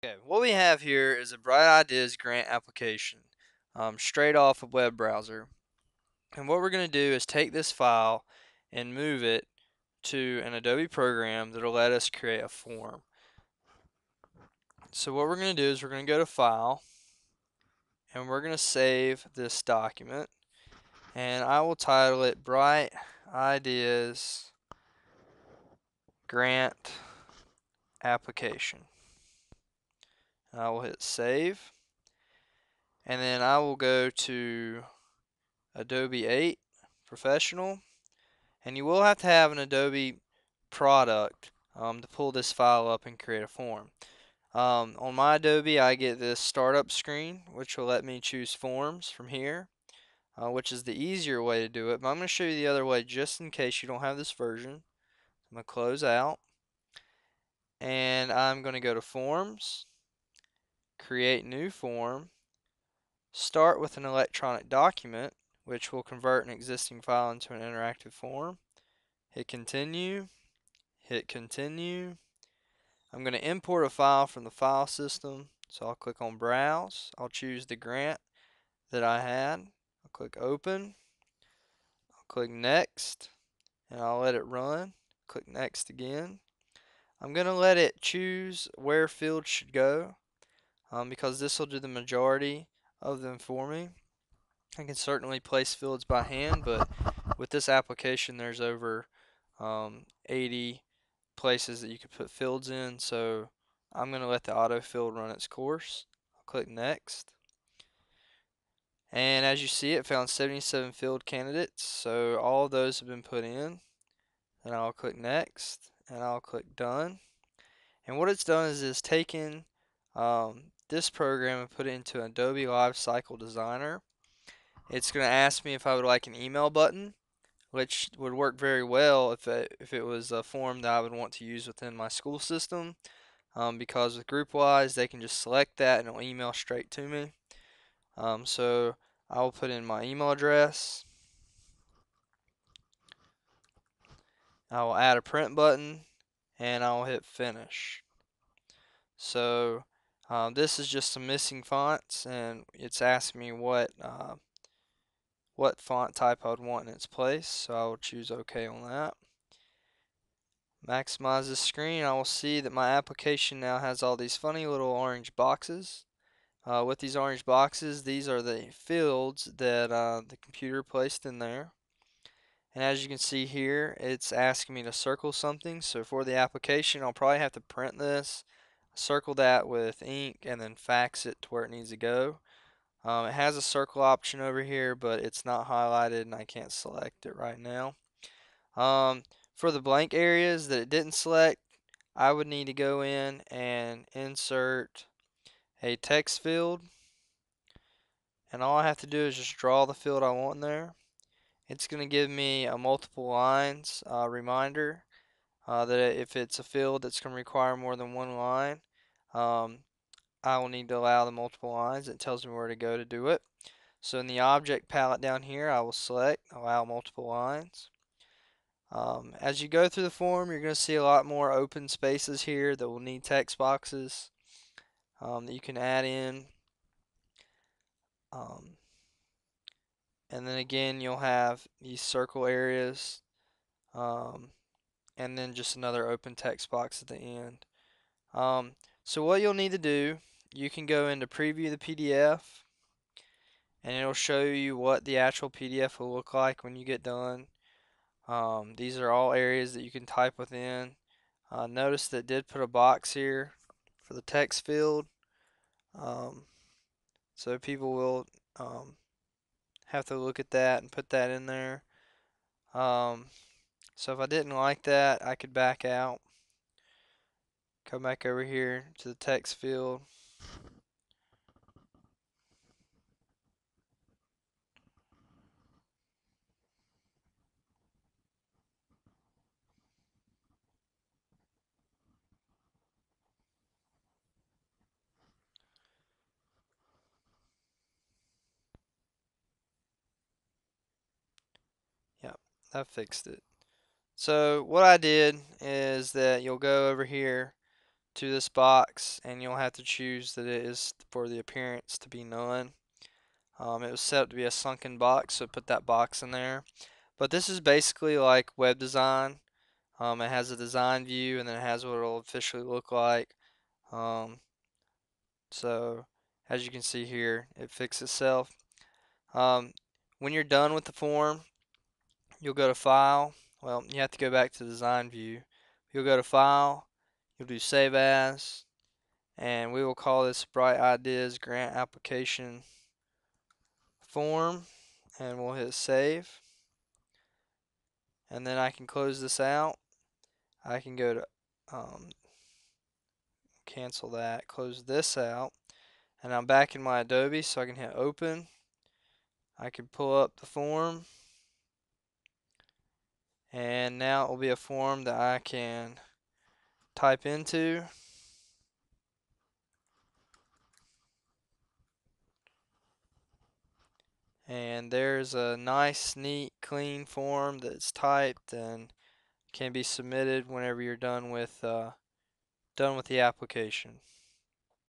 Okay, what we have here is a Bright Ideas grant application, straight off a web browser. And what we're going to do is take this file and move it to an Adobe program that'll let us create a form. So what we're going to do is we're going to go to File, and we're going to save this document. And I will title it Bright Ideas Grant Application. And I will hit Save. And then I will go to Adobe 8 Professional, and you will have to have an Adobe product to pull this file up and create a form. On my Adobe, I get this startup screen, which will let me choose forms from here, which is the easier way to do it. But I'm going to show you the other way just in case you don't have this version. I'm going to close out, and I'm going to go to Forms, Create New Form, start with an electronic document, which will convert an existing file into an interactive form. Hit continue, hit continue. I'm going to import a file from the file system, so I'll click on browse. I'll choose the grant that I had. I'll click open, I'll click next, and I'll let it run. Click next again. I'm going to let it choose where fields should go, because this will do the majority of them for me. I can certainly place fields by hand, but with this application there's over 80 places that you could put fields in, so I'm going to let the autofill run its course. I'll click next, and as you see, it found 77 field candidates, so all of those have been put in. And I'll click next, and I'll click done. And what it's done is it's taken this program and put it into Adobe Lifecycle Designer. It's going to ask me if I would like an email button, which would work very well if it was a form that I would want to use within my school system, because with GroupWise they can just select that and it'll email straight to me. So I will put in my email address. I will add a print button, and I will hit finish. So this is just some missing fonts, and it's asking me what font type I would want in its place, so I will choose OK on that. Maximize the screen. I will see that my application now has all these funny little orange boxes. With these orange boxes, these are the fields that the computer placed in there. And as you can see here, it's asking me to circle something. So for the application, I'll probably have to print this, circle that with ink, and then fax it to where it needs to go. It has a circle option over here, but it's not highlighted and I can't select it right now. For the blank areas that it didn't select, I would need to go in and insert a text field, and all I have to do is just draw the field I want in there. It's going to give me a multiple lines reminder that if it's a field that's going to require more than one line, um, I will need to allow the multiple lines. It tells me where to go to do it. So in the object palette down here, I will select allow multiple lines. As you go through the form, you're going to see a lot more open spaces here that will need text boxes that you can add in. Um, and then again, you'll have these circle areas, um, and then just another open text box at the end. So what you'll need to do, you can go into preview the PDF, and it'll show you what the actual PDF will look like when you get done. These are all areas that you can type within. Notice that it did put a box here for the text field, um, so people will have to look at that and put that in there. Um, so if I didn't like that, I could back out, come back over here to the text field. Yep, that fixed it. So what I did is that you'll go over here to this box, and you'll have to choose that it is for the appearance to be none. It was set up to be a sunken box, so put that box in there. But this is basically like web design. It has a design view, and then it has what it'll officially look like. Um, so as you can see here, it fixed itself. When you're done with the form, you'll go to File. Well, you have to go back to Design View. You'll go to File, you'll do Save As, and we will call this Bright Ideas Grant Application Form, and we'll hit Save. And then I can close this out. I can go to cancel that, close this out, and I'm back in my Adobe, so I can hit Open. I can pull up the form, and now it will be a form that I can type into. And there's a nice, neat, clean form that's typed and can be submitted whenever you're done with the application.